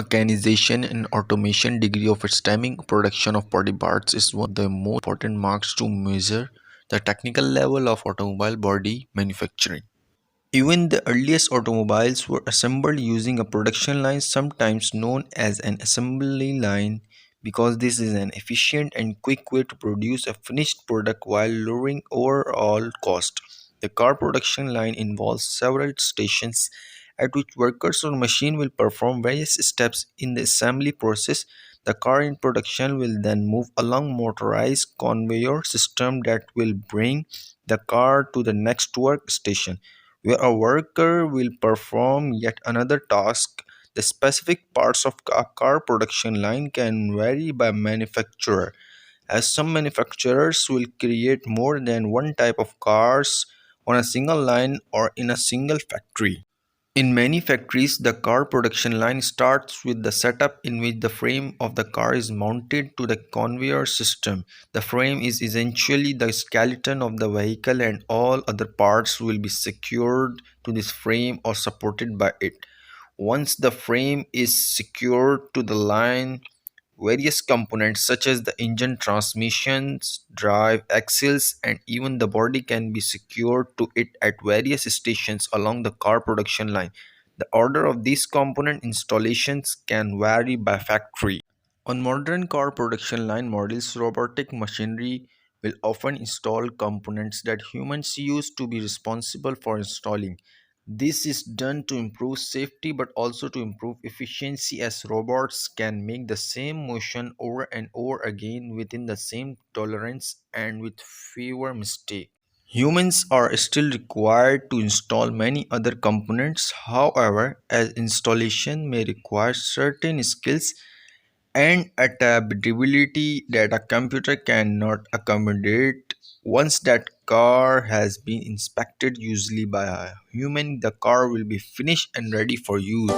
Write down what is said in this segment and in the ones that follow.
mechanization and automation degree of its timing production of body parts is one of the most important marks to measure the technical level of automobile body manufacturing. Even the earliest automobiles were assembled using a production line, sometimes known as an assembly line, because this is an efficient and quick way to produce a finished product while lowering overall cost. The car production line involves several stations at which workers or machine will perform various steps in the assembly process. The car in production will then move along motorized conveyor system that will bring the car to the next workstation where a worker will perform yet another task. The specific parts of a car production line can vary by manufacturer, as some manufacturers will create more than one type of cars on a single line or in a single factory. In many factories, the car production line starts with the setup in which the frame of the car is mounted to the conveyor system. The frame is essentially the skeleton of the vehicle, and all other parts will be secured to this frame or supported by it. Once the frame is secured to the line, various components such as the engine, transmissions, drive, axles, and even the body can be secured to it at various stations along the car production line. The order of these component installations can vary by factory. On modern car production line models, robotic machinery will often install components that humans use to be responsible for installing. This is done to improve safety but also to improve efficiency, as robots can make the same motion over and over again within the same tolerance and with fewer mistakes. Humans are still required to install many other components, however, as installation may require certain skills and adaptability that a computer cannot accommodate. Once that car has been inspected, usually by a human, the car will be finished and ready for use.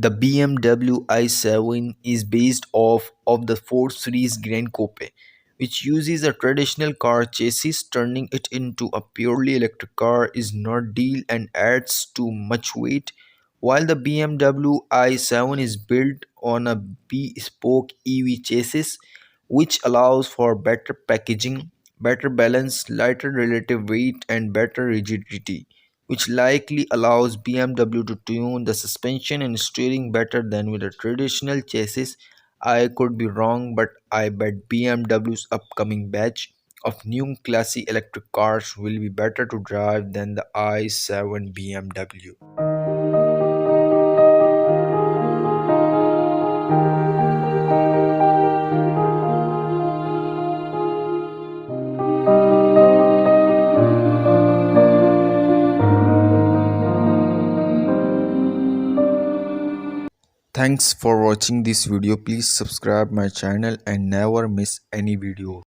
The BMW i7 is based off of the 4 Series Grand Coupe, which uses a traditional car chassis. Turning it into a purely electric car is not deal and adds too much weight. While the BMW i7 is built on a bespoke EV chassis, which allows for better packaging, better balance, lighter relative weight, and better rigidity, which likely allows BMW to tune the suspension and steering better than with a traditional chassis. I could be wrong, but I bet BMW's upcoming batch of new classy electric cars will be better to drive than the i7 BMW. Thanks for watching this video. Please subscribe my channel and never miss any video.